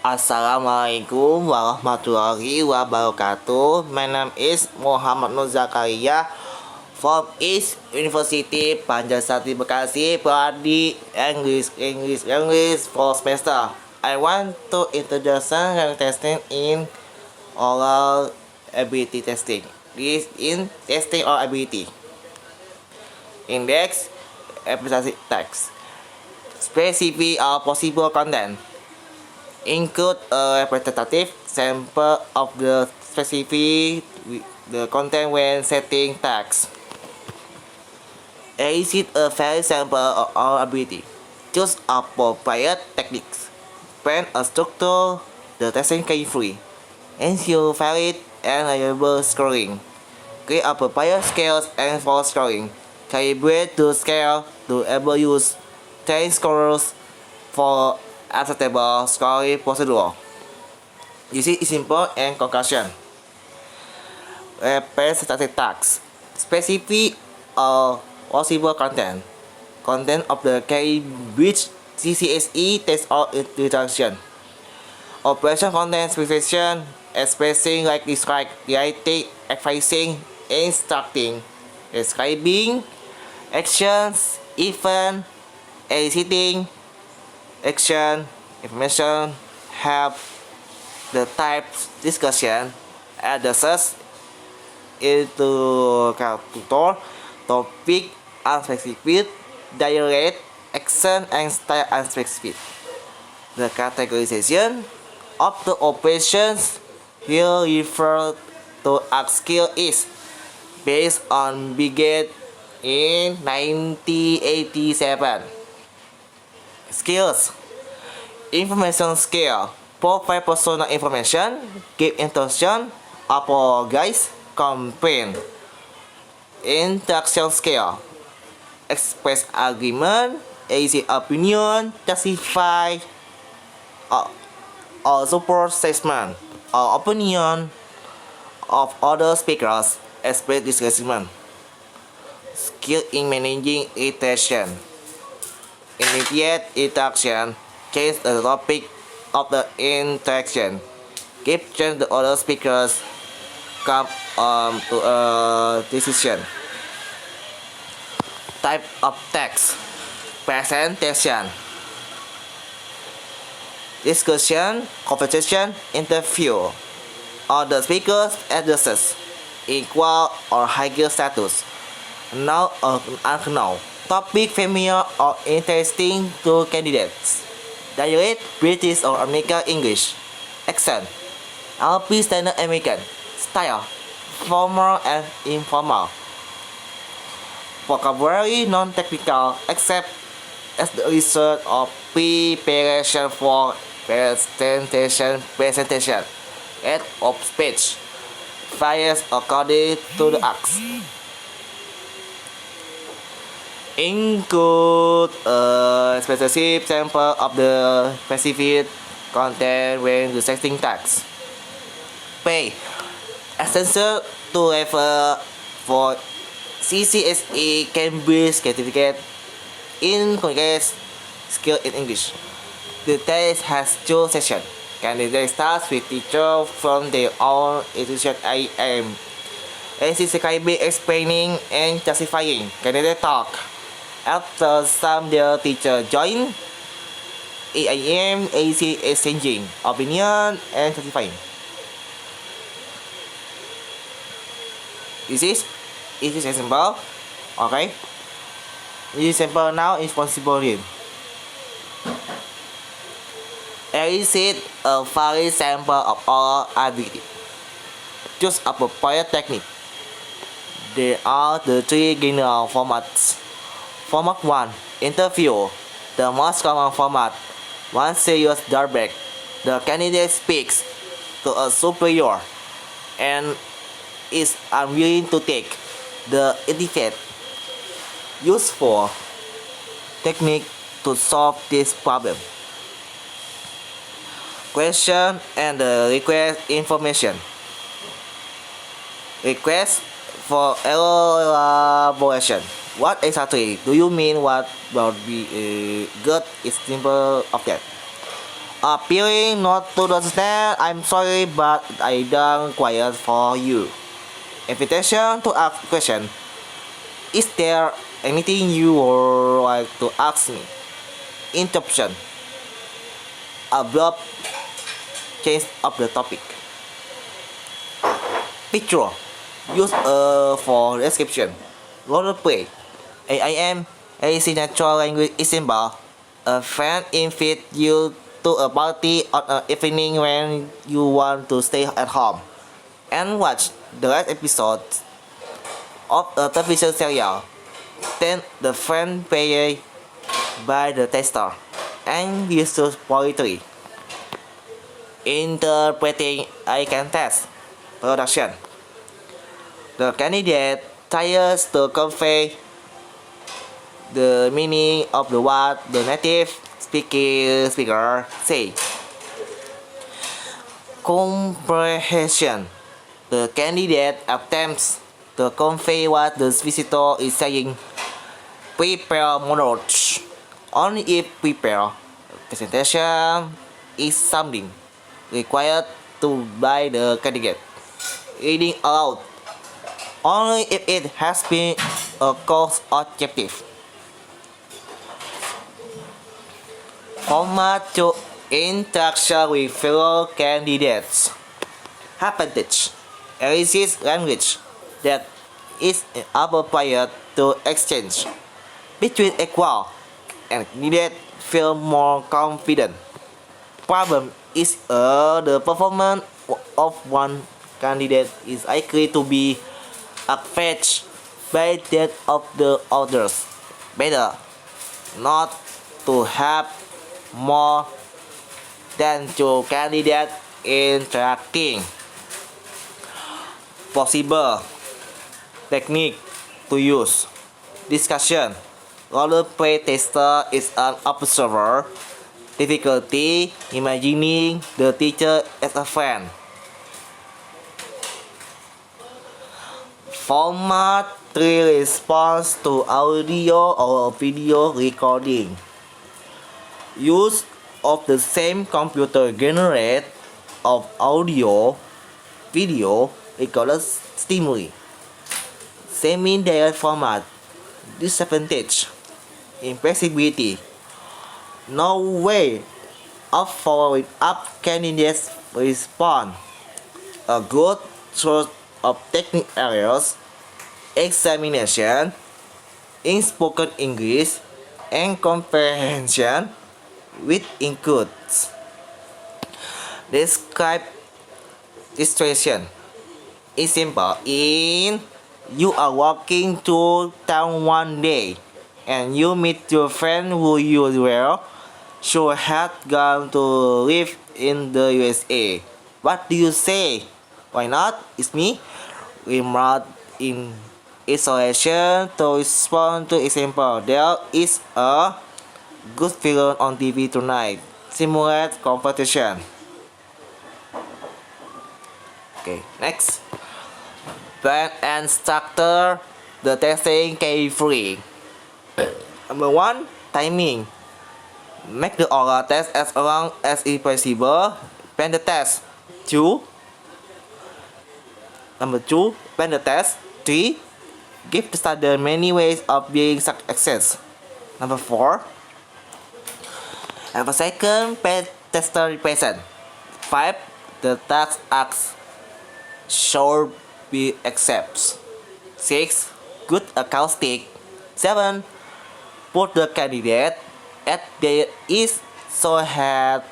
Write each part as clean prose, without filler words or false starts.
Assalamualaikum warahmatullahi wabarakatuh. My name is Muhammad Nur Zakaria from East University Panjasati Bekasi, Pradi English for semester. I want to introduce rank testing in oral ability testing. This in testing oral ability. Index, episodic text, specific or possible content. Include a representative sample of the specific the content when setting tags. Elicit a valid sample of our ability. Choose appropriate techniques. Plan a structure the testing carefully. Ensure valid and reliable scoring. Create appropriate scales and for scoring. Calibrate the scale to able use 10 scores for acceptable scoring procedure. This is simple and conclusion. Representative tags. Specific or possible content. Content of the case which CCSE test or introduction. Operation content specification, expressing like describe, writing, advising, instructing, describing, actions, event, eliciting, action, information, help, the type, discussion, addresses, interlocutor, topic, unspecific, direct, action, and style unspecific. The categorization of the operations here referred to as skill is based on began in 1987. Skills. Information skill. Provide personal information. Give instruction. Apologize. Complain. Interaction skill. Express agreement. Elicit opinion. Justify. Or support statement. Or opinion of other speakers. Express disagreement. Skill in managing irritation. Immediate interaction. Change the topic of the interaction. Give chance the other speakers come to a decision. Type of text. Presentation. Discussion, conversation, interview. Other speakers addresses. Equal or higher status. Known or unknown. Topic familiar or interesting to candidates. Dialect, British or American English. Accent, LP Standard American. Style, formal and informal. Vocabulary non-technical except as the result of preparation for presentation and of speech. Varies according to the acts. Include a specific sample of the specific content when setting tags. Pay. Essential to level for CCSE Cambridge certificate in Congress skill in English. The test has two sessions. Candidate starts with teacher from their own institution IM. Describing, explaining, and justifying. Candidate talk. After some their teacher join, EIM, AC exchanging, opinion, and justifying. This is example. Okay. This example now is possible here. Elicit a valid sample of all ability. Choose appropriate technique. There are the three general formats. Format 1. Interview. The most common format. One serious drawback. The candidate speaks to a superior and is unwilling to take the etiquette. Useful technique to solve this problem. Question and request information. Request for elaboration. What exactly do you mean? What will be good is simple of that. Appearing not to understand, I'm sorry, but I done quiet for you. Invitation to ask question. Is there anything you would like to ask me? Interruption. Abrupt change of the topic. Picture. Use for description. Role play. AIM, AC natural language example. A friend invite you to a party on an evening when you want to stay at home and watch the last episode of a television serial. Then the friend pay by the tester and uses poetry. Interpreting I can test. Production. The candidate tries to convey the meaning of the what the native speaker say. Comprehension. The candidate attempts to convey what the visitor is saying. Prepare monologues. Only if prepare presentation is something required to by the candidate. Reading aloud. Only if it has been a course objective. Format to interaction with fellow candidates. Advantage. Elicits language that is appropriate to exchange between equal and candidate feel more confident. Problem is the performance of one candidate is likely to be affected by that of the others. Better not to have more than two candidates interacting. Possible technique to use. Discussion. Role play tester is an observer. Difficulty imagining the teacher as a friend. Format 3 response to audio or video recording. Use of the same computer generate of audio, video, recorded stimuli. Semi-direct format. Disadvantage. Impressibility. No way of following up candidates respond. A good source of technical areas, examination, in spoken English, and comprehension, which includes describe situation. Example, you are walking to town one day and you meet your friend who you were sure had gone to live in the USA. What do you say? Why not? It's me. Remark in isolation to respond to example. There is a good film on TV tonight. Simulate competition. Okay, next. Plan and structure the testing carefully. Number 1. Timing. Make the oral test as long as is possible. Plan the test. 2. Number 2. Plan the test. 3. Give the student many ways of being success. Number 4. Have a second tester present. 5. The task asks should be accepts. 6. Good acoustic. 7. Put the candidate at their ease so that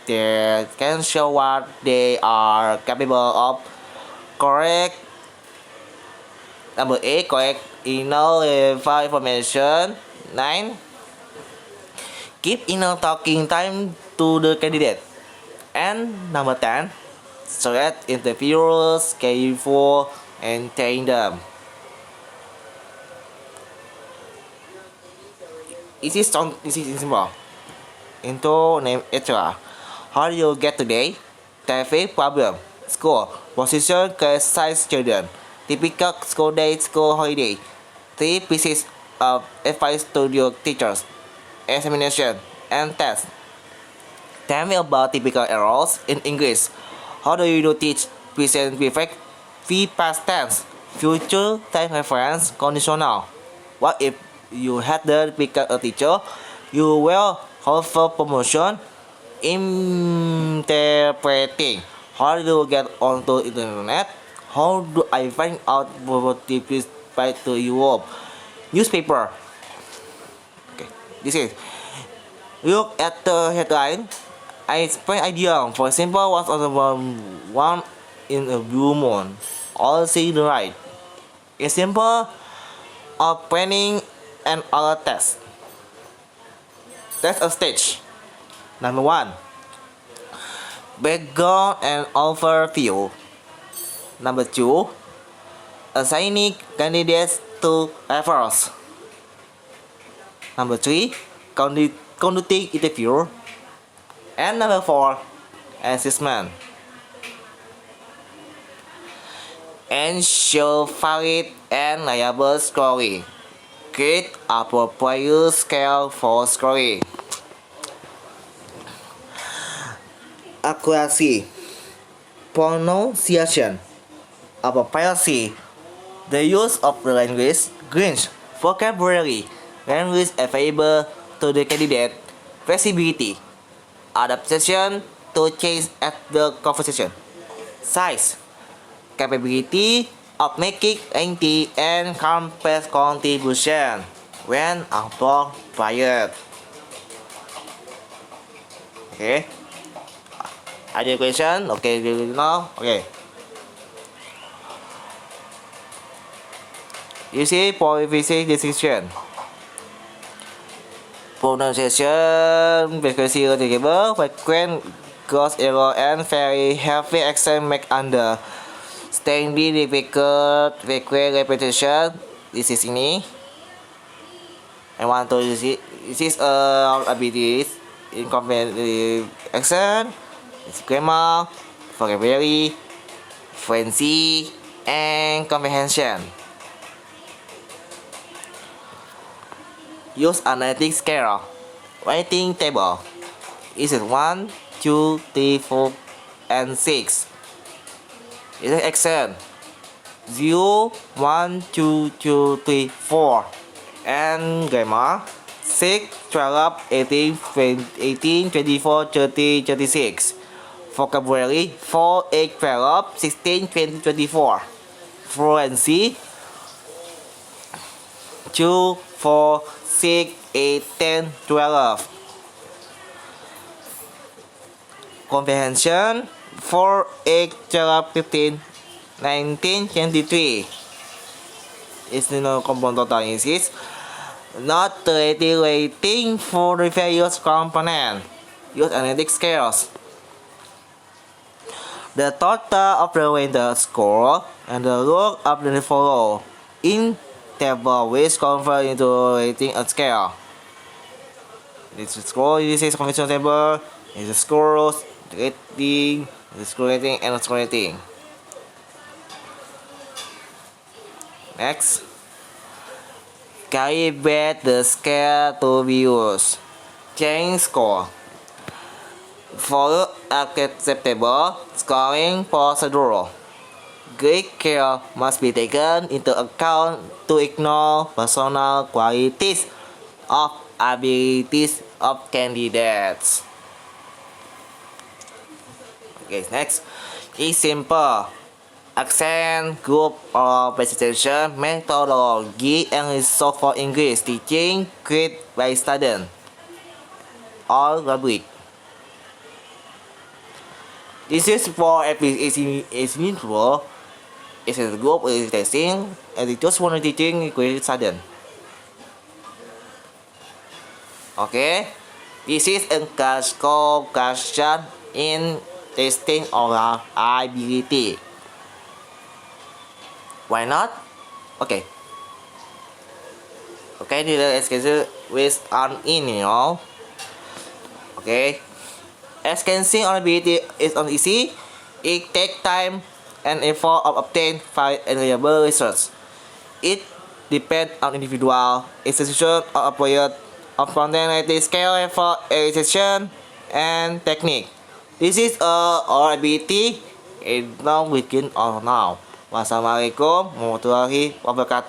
they can show what they are capable of. Correct. Number 8. Correct email information. 9. Give enough talking time to the candidate. And number 10. Select interviewers careful and train them. This is simple. Intro, name, etc. How do you get today? Traffic problem. School. Position, class size, children. Typical school day, school holiday. 3 pieces of advice to your teachers. Examination and test. Tell me about typical errors in English. How do you teach present perfect, past tense, future time reference, conditional? What if you had to become a teacher? You will offer promotion, interpreting. How do you get onto internet? How do I find out what tips by to Europe? Newspaper. Okay, this is. Look at the headline. I explain idea. For example, what's on the one in a blue moon? All see the right. Example of planning and other tests. That's a stage. Number one. Background and overview. Number two. Assigning candidates to efforts. Number three. Conducting interview. And number four. Assessment. And show valid and reliable scoring. Create appropriate scale for scoring. Accuracy, pronunciation, appropriacy, the use of the language, range, vocabulary, language available to the candidate, flexibility, adaptation to change at the conversation, size, capability of making lengthy and complex contribution when appropriate. Okay. Ada question? Okay, now. Okay. You see polyphasic decision. Pronunciation, frequency irregular, frequent gross error, and very heavy accent make understanding difficult, frequent repetition. This is ini. I want to use it. This is abilities in competitive accent. It's grammar, vocabulary, fluency, and comprehension. Use analytic scale. Rating table. Is it 1, 2, 3, 4, and 6? Is it accent? 0, 1, 2, 2, 3, 4. And grammar. 6, 12, 18, 18, 24, 30, 36. Vocabulary 4, 8, 12, 16, 20, 24. Fluency 2, 4, 6, 8, 10, 12. Comprehension 4, 8, 12, 15, 19, 23. It's no component total is not the rating for the various components. Use analytic scales. The total of the weighted score and the log of the follow in table which convert into rating and scale. This is score. This is conventional table. This is scores, rating, the score rating, and score rating. Next, calibrate the scale to be used. Change score. Follow acceptable scoring procedure. Great care must be taken into account to ignore personal qualities of abilities of candidates. Okay, next is simple. Accent, group, or presentation methodology and result for English teaching created by student. All rubric. This is for is neutral. It's a group is testing and it just want teaching create student. Okay, this is a question in testing oral ability. Why not? Okay. Okay, the schedule with an email. Okay. As can see, ability is not easy. It takes time and effort to obtain file and reliable results. It depends on individual institution or appropriate of content scale for realization. and technique. This is our ability and now we can all now. Wassalamualaikum warahmatullahi wabarakatuh.